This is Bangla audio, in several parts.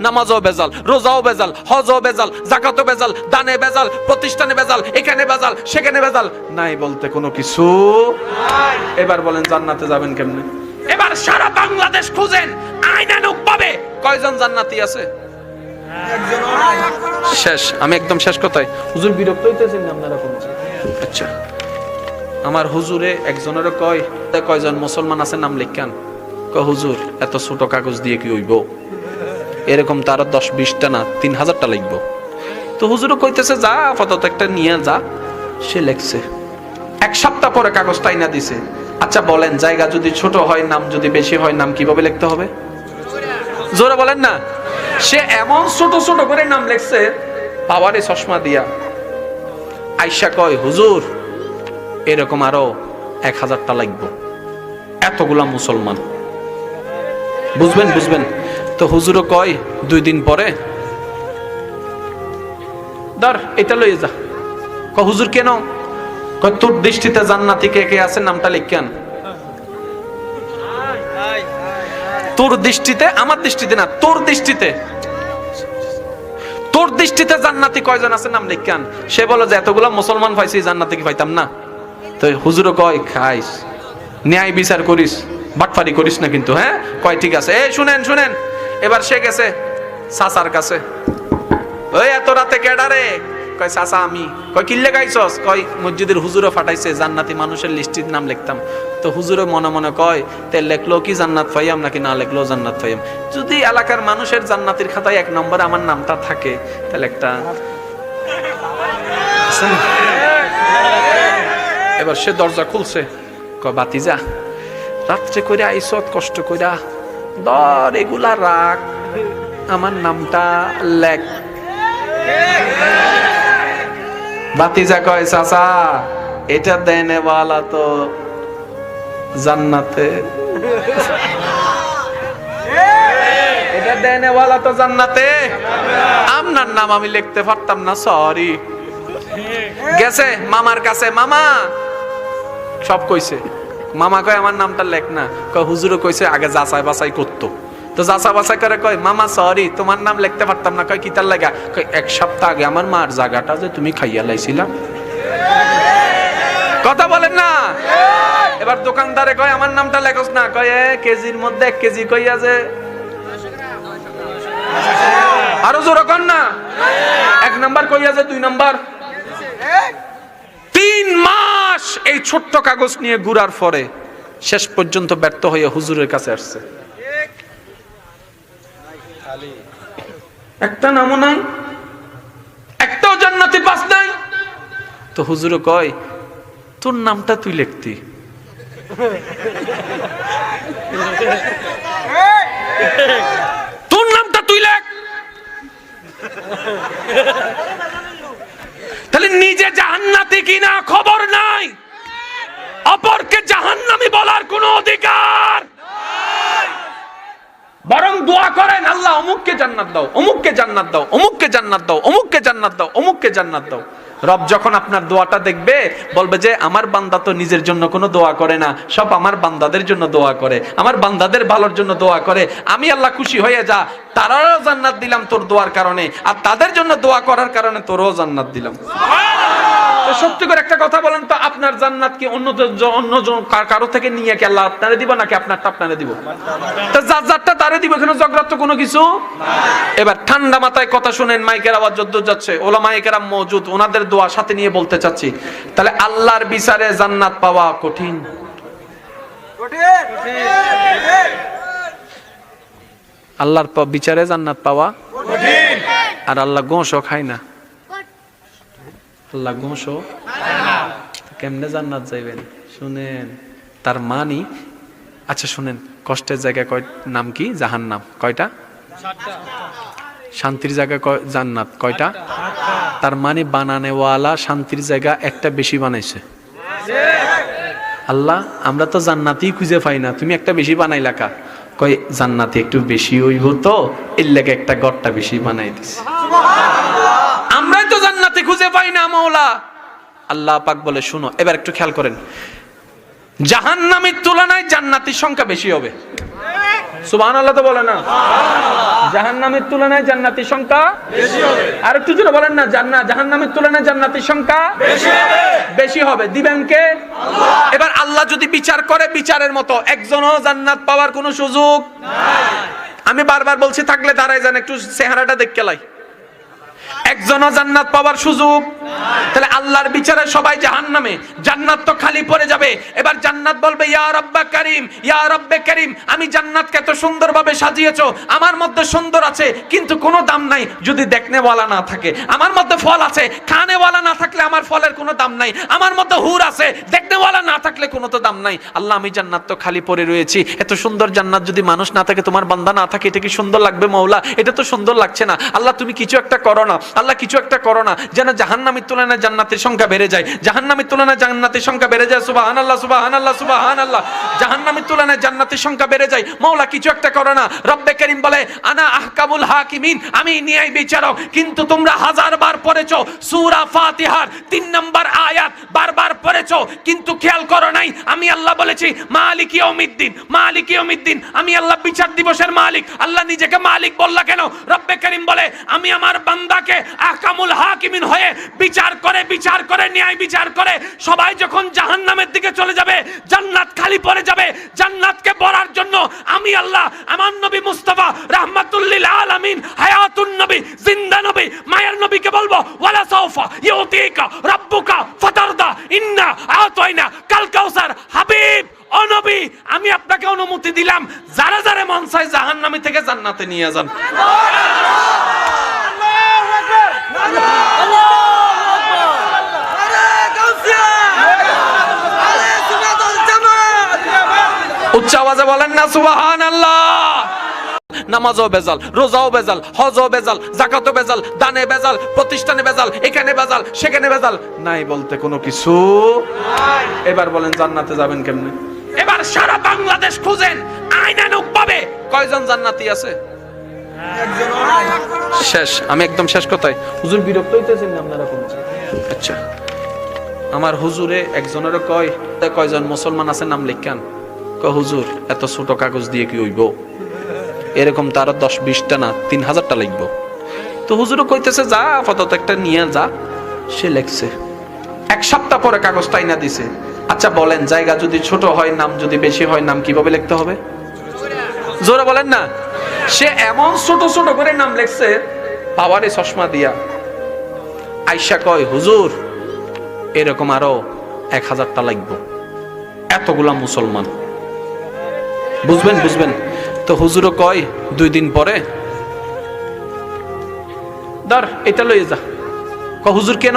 নামাজও বেজাল, রোজাও বেজাল, হজও বেজাল, যাকাতও বেজাল, দানে বেজাল, প্রতিষ্ঠানে বেজাল, এখানে বেজাল, সেখানে বেজাল, নাই বলতে কোনো কিছু নাই। এবার বলেন জান্নাতে যাবেন কেমনে? এবার সারা বাংলাদেশ খুঁজেন আইনানুক ভাবে কয়জন জান্নাতি আছে? শেষ। আমি একদম শেষ কথায়, হুজুর বিরক্ত হইতেছেন আপনারা কোন? আচ্ছা, আমার হুজুরে একজনের কয়জন মুসলমান আছে নাম লিখান। হুজুর এত ছোট কাগজ দিয়ে কি হইব? এরকম তার 10-20টা না 3000টা লিখবো। তো হুজুরও কইতেছে যা আপাতত একটা নিয়ে যা। সে লেখছে, এক সপ্তাহ পরে কাগজটা আইনা দিছে। আচ্ছা বলেন, জায়গা যদি ছোট হয়, নাম যদি বেশি হয়, নাম কিভাবে লিখতে হবে? জোরে বলেন না। সে এমন ছোট ছোট করে নাম লিখছে, পাওয়ারে চশমা দিয়া। আইসা কয় হুজুর এরকম আরো 1000টা লাগবে। এতগুলা মুসলমান, বুঝবেন বুঝবেন। তো হুজুরও কয় 2 দিন পরে ধর এটা লইয়ে যা। হুজুর কেন? তোর দৃষ্টিতে জান্নাতি কে কে আছে নামটা লিখেন। তোর দৃষ্টিতে, আমার দৃষ্টিতে না, তোর দৃষ্টিতে, তোর দৃষ্টিতে জান্নাতি কয়জন আছে নাম লিখেন। সে বলে যে এতগুলা মুসলমান পাইছি, জান্নাতি কি পাইতাম না? তো হুজুরও কয় খাইস, ন্যায় বিচার করিস, বাটফারি করিস না কিন্তু। হ্যাঁ কয় ঠিক আছে। এই শুনেন শুনেন, এবার সে গেছে চাচার কাছে। ওই এত রাতে কেডারে? কয় চাচা আমি। কয় কিল্লে গাইছস? কয় মসজিদের হুজুরে ফাটাইছে জান্নাতি মানুষের লিস্টির নাম লিখতাম। তো হুজুরে মনে মনে কয় তে লেখলো কি জান্নাত পাইয়াম নাকি না লেখলো জান্নাত পাইয়াম? যদি এলাকার মানুষের জান্নাতির খাতায় 1 নম্বরে আমার নামটা থাকে তাহলে একটা। এবার সে দরজা খুলছে, কয় বাতিজা রাত্রে কইরা আইছত কষ্ট কইরা, ধর এগুলা রাখ, আমার নামটা লেখ। বাতিজা কয় চাচা এটা দেনেওয়ালা তো জান্নাতে, এটা দেনেওয়ালা তো জান্নাতে, আপনার নাম আমি লিখতে পারতাম না, সরি। গেছে মামার কাছে, মামা সব কইছে। মামা কয় আমার নামটা লেখ না। কয় হুজুরও কইছে আগে যাচাই বাছাই করতো। তো যাচা বাছাই করে কয় মামা সরি তোমার নাম লিখতে পারতাম না। কয় কি তার লাগা? কয় 1 সপ্তাহ আগে আমার মার জায়গাটা যে তুমি খাইয়া লাইছিলা। কথা বলেন না। এবার দোকানদারে কয় আমার নামটা লেখস না। কয় কেজির মধ্যে 1 কেজি কইয়া যে, আরো জোরে কর না। 1 নাম্বার কইয়া যে 2 নাম্বার। 3 মাস এই ছোট্ট কাগজ নিয়ে ঘুরার পরে শেষ পর্যন্ত ব্যর্থ হয়ে হুজুরের কাছে আসছে। একটা নামও নাই, একটাও জান্নাতি পাস নাই। তো হুজুরও কয় তোর নামটা তুই লিখতি। তোর নামটা তুই লেখ। তাহলে নিজে জাহান্নাতি কিনা খবর নাই, অপরকে জাহান্নামী বলার কোনো অধিকার নাই। বরং দোয়া করেন আল্লাহ অমুককে জান্নাত দাও, অমুককে জান্নাত দাও, অমুককে জান্নাত দাও, অমুককে জান্নাত দাও, অমুককে জান্নাত দাও। রব যখন আপনার দোয়াটা দেখবে বলবে যে আমার বান্দা তো নিজের জন্য কোনো দোয়া করে না, সব আমার বান্দাদের জন্য দোয়া করে, আমার বান্দাদের ভালোর জন্য দোয়া করে। আমি আল্লাহ খুশি হয়ে যা, তারাও জান্নাত দিলাম তোর দোয়ার কারণে, আর তাদের জন্য দোয়া করার কারণে তোরও জান্নাত দিলাম। তো সত্যি করে একটা কথা বলেন তো, আপনার জান্নাত কি অন্য কারো থেকে নিয়ে কি আল্লাহ আপনারে দিব নাকি আপনারটা আপনারে দিব? তো যার যারটা তারে দিব, এখানে ঝগড়া তো কোনো কিছু। এবার ঠান্ডা মাথায় কথা শুনেন, মাইকের আওয়াজ যদ্দূর যাচ্ছে, ওলামায়ে কেরাম মওজুদ, ওনাদের দোয়া সাথে নিয়ে বলতে চাচ্ছি। তাহলে আল্লাহর বিচারে জান্নাত পাওয়া কঠিন, আল্লাহর বিচারে জান্নাত পাওয়া কঠিন। আর আল্লাহ গোশও খায় না, আল্লাহ গোশও কেমনে জান্নাত যাইবেন? শুনেন তার মানি। আচ্ছা শুনেন, কষ্টের জায়গা নাম কি? জাহান্নাম। কয়টা? শান্তির জায়গা জান্নাত কয়টা? তার মানে বানানেওয়ালা শান্তির জায়গা একটা বেশি বানাইছে। আল্লাহ আমরা তো জান্নাতি খুঁজে পাই না, তুমি একটা বেশি বানাইলা কা? কয় জান্নাতি একটু বেশি হইব তো এর লেগে একটা গড়টা বেশি বানাই দিছে। আমরাই তো জান্নাতি খুঁজে পাই না মাওলা। আল্লাহ পাক বলে শুনো, এবার একটু খেয়াল করেন, জাহান্নামীর তুলনায় জান্নাতীর সংখ্যা বেশি হবে। সুবহানাল্লাহ তো বলে না। জাহান্নামের তুলনায় জান্নাতের সংখ্যা বেশি হবে। আর একটু জোরে বলেন না, জাহান্নামের তুলনায় জান্নাতের সংখ্যা বেশি হবে। দিবেন কে? আল্লাহ। এবার আল্লাহ যদি বিচার করে, বিচারের মতো একজনও জান্নাত পাওয়ার কোনো সুযোগ নাই। আমি বারবার বলছি, থাকলে দাঁড়ায় যান, একটু চেহারাটা দেখে লাই। একজনও জান্নাত পাওয়ার সুযোগ নাই। তাহলে আল্লাহর বিচারে সবাই জাহান্নামে, জান্নাত তো খালি পড়ে যাবে। এবার জান্নাত বলবে, ইয়া রাব্বা কারীম, ইয়া রাব্বে কারীম, আমি জান্নাতকে এত সুন্দরভাবে সাজিয়েছো, আমার মধ্যে সুন্দর আছে কিন্তু কোনো দাম নাই যদি দেখনেওয়ালা না থাকে। আমার মধ্যে ফল আছে, খানেওয়ালা না থাকলে আমার ফলের কোনো দাম নাই। আমার মধ্যে হুর আছে, দেখনেওয়ালা না থাকলে কোনো তো দাম নাই। আল্লাহ, আমি জান্নাত তো খালি পড়ে রয়েছি, এত সুন্দর জান্নাত যদি মানুষ না থাকে, তোমার বান্দা না থাকে, এটা কি সুন্দর লাগবে মওলা? এটা তো সুন্দর লাগছে না। আল্লাহ, তুমি কিছু একটা করো না, আল্লাহ কিছু একটা করো না, যেন জাহান্নামের তুলনায় জান্নাতের সংখ্যা বেড়ে যায়, জাহান্নামের তুলনায় জান্নাতের সংখ্যা বেড়ে যায়। সুবহানাল্লাহ, সুবহানাল্লাহ, সুবহানাল্লাহ। জাহান্নামের তুলনায় জান্নাতের সংখ্যা বেড়ে যায়। মওলা কিছু একটা করো না। রব্বে কারীম বলে, আনা আহকামুল হাকিমিন, আমি ন্যায় বিচারক। কিন্তু তোমরা হাজারবার পড়েছো সূরা ফাতিহার 3 নম্বর আয়াত, বারবার পড়েছো, কিন্তু খেয়াল করো নাই আমি আল্লাহ বলেছি মালিক ইয়াউমিদ্দিন, মালিক ইয়াউমিদ্দিন, আমি আল্লাহ বিচার দিবসের মালিক। আল্লাহ নিজেকে মালিক বললা কেন? রব্বে কারীম বলে, আমি আমার বান্দাকে আহকামুল হাকিমিন হয়ে বিচার করে ন্যায় বিচার করে সবাই যখন জাহান্নামের দিকে চলে যাবে, জান্নাত খালি পড়ে যাবে, জান্নাতকে ভরার জন্য আমি আল্লাহ আমার নবী মুস্তাফা রাহমাতুল লিল আলামিন, হায়াতুন নবী, জিন্দা নবী, মায়ের নবীকে বলবো, ওয়ালা সাউফা ইউতিকা রাব্বুকা ফাতারদা ইন্না আতাইনা কাল কাউসার। হাবিব, ও নবী, আমি আপনাকে অনুমতি দিলাম, যারা যারা মন চায় জাহান্নামী থেকে জান্নাতে নিয়ে যান। উচ্চ আওয়াজে বলেন না সুবহানাল্লাহ। নামাজও বেজাল, রোজাও বেজাল, হজও বেজাল, যাকাতও বেজাল, দানে বেজাল, প্রতিষ্ঠানে বেজাল, এখানে বেজাল, সেখানে বেজাল, নাই বলতে কোনো কিছু নাই। এবার বলেন জান্নাতে যাবেন কেমনে? এবার সারা বাংলাদেশ খুঁজেন আইনানুক ভাবে কয়জন জান্নাতি আছে? শেষ। আমি একদম শেষ কথায়, হুজুর বিরক্ত হইতেছেন না আপনারা কোন? আচ্ছা, আমার হুজুরে একজনের কয়জন মুসলমান আছে নাম লিখান। হুজুর, এত ছোট কাগজ দিয়ে কি হইব? এরকম তার 10-20টা না 3000টা লিখবো। তো হুজুরও কইতেছে, যা আপাতত একটা নিয়ে যা। সে লেখছে, 1 সপ্তাহ পরে কাগজটা আইনা দিছে। আচ্ছা বলেন, জায়গা যদি ছোট হয়, নাম যদি বেশি হয়, নাম কিভাবে লিখতে হবে? জোরে বলেন না। সে এমন ছোট ছোট করে নাম লিখছে, পাওয়ারে চশমা দিয়া। আইসা কয়, হুজুর এরকম আরো 1000টা লাগবে, এতগুলা মুসলমান। বুঝবেন। তো হুজুরও কয় 2 দিন পরে, ধর এটা লইয়ে যা। হুজুর কেন?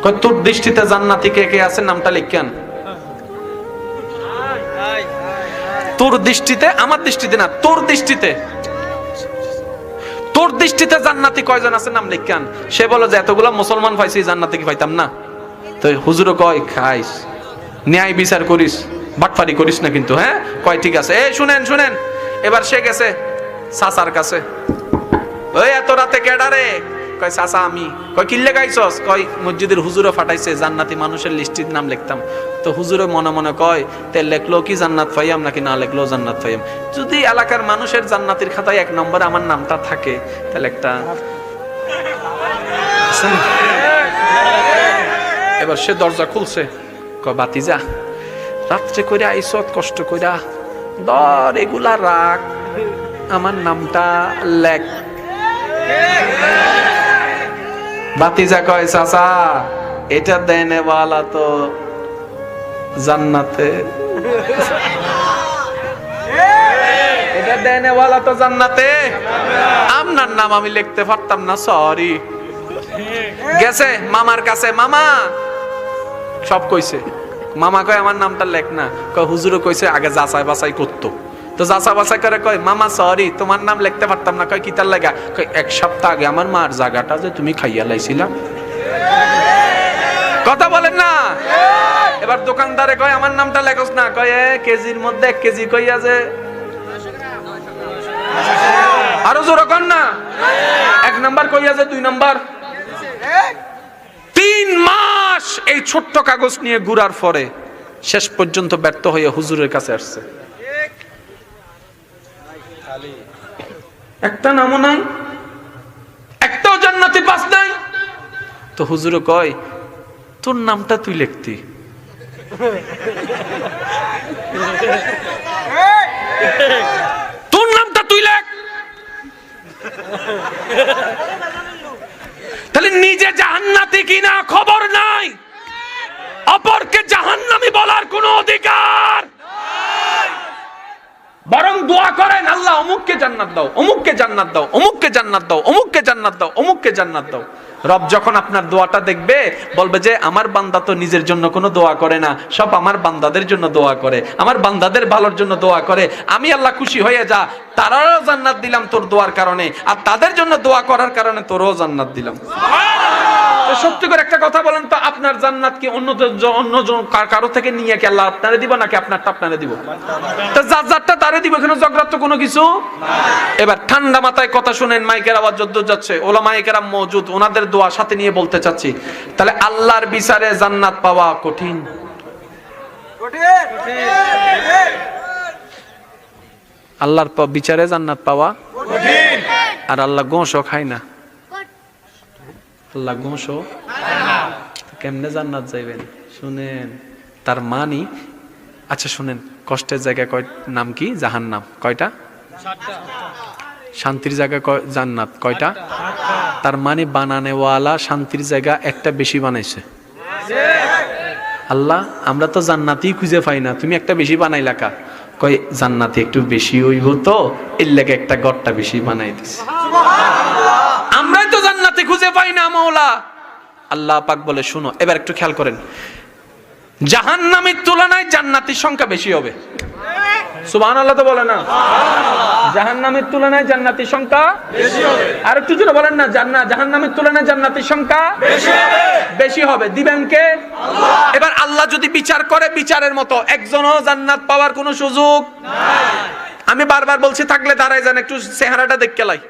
কয় তোর দৃষ্টিতে জান্নাতি কে কে আছে নামটা লিখান। তোর দৃষ্টিতে, আমার দৃষ্টিতে না, তোর দৃষ্টিতে জান্নাতি কয়জন আছে নাম লিখান। সে বলে যে এতগুলা মুসলমান পাইছি, জান্নাতি কি পাইতাম না? তো হুজুরও কয়, খাইস, ন্যায় বিচার করিস, বাটপারি করিস না কিন্তু, হ্যাঁ? কয় ঠিক আছে। এই শুনেন। এবার সে গেছে চাচার কাছে, ওই এত রাতে কেডারে? কয় চাচা আমি। কয় কিল্লে গাইছস? কয় মসজিদের হুজুরে ফাটাইছে জান্নাতি মানুষের লিস্টির নাম লিখতাম। তো হুজুরে মনে মনে কয়, তে লেখলো কি জান্নাত পাইয়াম নাকি না লেখলো জান্নাত পাইয়াম? যদি এলাকার মানুষের জান্নাতের খাতায় 1 নম্বরে আমার নামটা থাকে, তাহলে একটা। এবার সে দরজা খুলছে, কয় বাতিজা, রাত্রে কইরা আইছত কষ্ট কইরা, ধর এগুলা রাখ, আমার নামটা লেখ। বাতিজা কয়, চাচা এটা দেনেওয়ালা তো জান্নাতে, এটা দেনেওয়ালা তো জান্নাতে, আপনার নাম আমি লিখতে পারতাম না, সরি। গেছে মামার কাছে, মামা সব কইছে। মামা কয় আমার নামটা লেখ না। কয় হুজুরও কইছে আগে যাচাই বাছাই করতো। তো যাচা বাছাই করে কয়, মামা সরি, তোমার নাম লিখতে পারতাম না। কয় কি তার লাগা? কয় 1 সপ্তাহ আগে আমার মার জায়গাটা যে তুমি খাইয়া লাইছিলাম। কথা বলেন না। এবার দোকানদারে কয় আমার নামটা লেখস না। কয় কেজির মধ্যে 1 কেজি কইয়া যে, আরো জোরে কর না। 1 নাম্বার কইয়া যে 2 নাম্বার। 3 মাস এই ছোট্ট কাগজ নিয়ে ঘুরার পরে শেষ পর্যন্ত ব্যর্থ হয়ে হুজুরের কাছে আসছে। একটা নামও নাই, একটাও জান্নাতি পাস নাই। তো হুজুর কয় তোর নামটা তুই লিখতি। তোর নামটা তুই লেখ। তাহলে নিজে জাহান্নাতি কিনা খবর নাই, অপরকে জাহান্নামী বলার কোনো অধিকার নাই। বরং দোয়া করেন, আল্লাহ অমুককে জান্নাত দাও, অমুককে জান্নাত দাও, অমুককে জান্নাত দাও, অমুককে জান্নাত দাও, অমুককে জান্নাত দাও। রব যখন আপনার দোয়াটা দেখবে বলবে যে আমার বান্দা তো নিজের জন্য কোনো দোয়া করে না, সব আমার বান্দাদের জন্য দোয়া করে, আমার বান্দাদের ভালোর জন্য দোয়া করে। আমি আল্লাহ খুশি হয়ে যা, তারাও জান্নাত দিলাম তোর দোয়ার কারণে, আর তাদের জন্য দোয়া করার কারণে তোরও জান্নাত দিলাম। সত্যি করে একটা কথা বলেন তো, আপনার জান্নাত কি অন্য কারো থেকে নিয়ে কি আল্লাহ আপনারে দিব নাকি আপনারটা আপনারে দিব? তো যার যারটা তারে দিব, এখানে ঝগড়া তো কোনো কিছু। এবার ঠান্ডা মাথায় কথা শুনেন, মাইকের আওয়াজ যদ্দূর যাচ্ছে, ওলামায়ে কেরাম মওজুদ, ওনাদের দোয়া সাথে নিয়ে বলতে চাচ্ছি। তাহলে আল্লাহর বিচারে জান্নাত পাওয়া কঠিন, আল্লাহর বিচারে জান্নাত পাওয়া কঠিন। আর আল্লাহ গোশও খায় না, আল্লাহ গোশও কেমনে জান্নাত যাইবেন? শুনেন তার মানি, আচ্ছা শুনেন, কষ্টের জায়গা নাম কি? জাহান্নাম। কয়টা? শান্তির জায়গা জান্নাত কয়টা? তার মানে বানানেওয়ালা শান্তির জায়গা একটা বেশি বানাইছে। আল্লাহ আমরা তো জান্নাতই খুঁজে পাই না, তুমি একটা বেশি বানাইলা কা? কয় জান্নাতি একটু বেশি হইব তো এর লাগে একটা গড়টা বেশি বানাই দিছে। আমরাই তো জান্নাতি খুঁজে পাই না মাওলা। আল্লাহ পাক বলে শুনো, এবার একটু খেয়াল করেন, জাহান্নামীর তুলনায় জান্নাতীর সংখ্যা বেশি হবে। সুবহানাল্লাহ তো বলে না? জাহান্নামের তুলনায় জান্নাতীর সংখ্যা বেশি হবে। আর একটু জোরে বলেন না, জাহান্নামের তুলনায় জান্নাতীর সংখ্যা বেশি হবে। দিবেন কে? আল্লাহ। এবার আল্লাহ যদি বিচার করে, বিচারের মতো একজনও জান্নাত পাওয়ার কোনো সুযোগ নাই। আমি বারবার বলছি, থাকলে দাঁড়ায় যান, একটু চেহারাটা দেখতে লাই।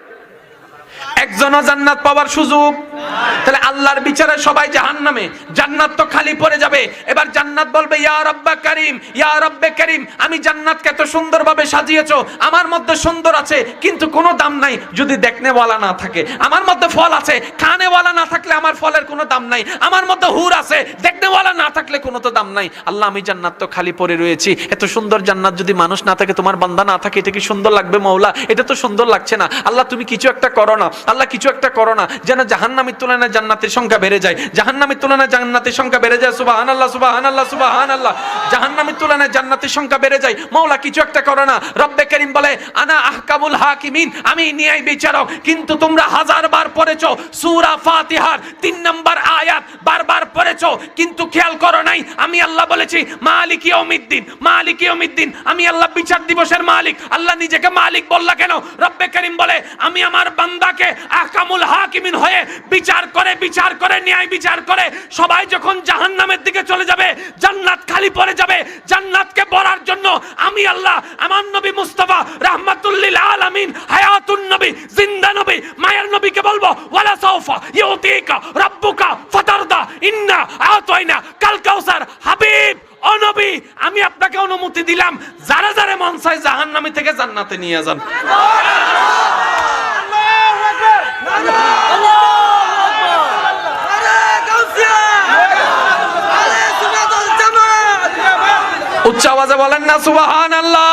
একজনও জান্নাত পাওয়ার সুযোগ নাই। তাহলে আল্লাহর বিচারে সবাই জাহান্নামে, জান্নাত তো খালি পড়ে যাবে। এবার জান্নাত বলবে ইয়া রব্বা কারীম, ইয়া রব্বে কারীম, আমি জান্নাতকে এত সুন্দরভাবে সাজিয়েছো, আমার মধ্যে সুন্দর আছে কিন্তু কোনো দাম নাই যদি দেখনেওয়ালা না থাকে। আমার মধ্যে ফল আছে, খানেওয়ালা না থাকলে আমার ফলের কোনো দাম নাই। আমার মধ্যে হুর আছে, দেখনেওয়ালা না থাকলে কোনো তো দাম নাই। আল্লাহ আমি জান্নাত তো খালি পড়ে রয়েছি, এত সুন্দর জান্নাত যদি মানুষ না থাকে, তোমার বান্দা না থাকে, এটা কি সুন্দর লাগবে মাওলা? এটা তো সুন্দর লাগছে না। আল্লাহ তুমি কিছু একটা করো না, আল্লাহ কিছু একটা করো না, যেন জাহান্নামীর তুলনায় জান্নাতের সংখ্যা বেড়ে যায়, জাহান্নামীর তুলনায় জান্নাতের সংখ্যা বেড়ে যায়। সুবহানাল্লাহ, সুবহানাল্লাহ, সুবহানাল্লাহ। জাহান্নামীর তুলনায় জান্নাতের সংখ্যা বেড়ে যায়। মাওলা কিছু একটা করো না। রব্বে কারীম বলে আনা আহকামুল হাকিমিন, আমি ন্যায় বিচারক। কিন্তু তোমরা হাজারবার পড়েছো সূরা ফাতিহার 3 নম্বর আয়াত বারবার পড়েছো, কিন্তু খেয়াল করো নাই আমি আল্লাহ বলেছি মালিক ইয়াউমিদ্দিন, মালিক ইয়াউমিদ্দিন, আমি আল্লাহ বিচার দিবসের মালিক। আল্লাহ নিজেকে মালিক বললা কেন? রব্বে কারীম বলে আমি আমার বান্দাকে আহকামুল হাকিমিন হয়ে বিচার করে ন্যায় বিচার করে সবাই যখন জাহান্নামের দিকে চলে যাবে, জান্নাত খালি পড়ে যাবে, জান্নাতকে ভরার জন্য আমি আল্লাহ আমার নবী মুস্তাফা রাহমাতুল লিল আলামিন, হায়াতুন নবী, জিন্দা নবী, মায়ের নবীকে বলবো ওয়ালা সাউফা ইউতিকা রাব্বুকা ফাতারদা ইন্না আতাইনা কাল কাউসার। হাবিব ও নবী, আমি আপনাকে অনুমতি দিলাম, যারা যারা মন চায় জাহান্নামী থেকে জান্নাতে নিয়ে যান। উচ্চ আওয়াজে বলেন না সুবহানাল্লাহ।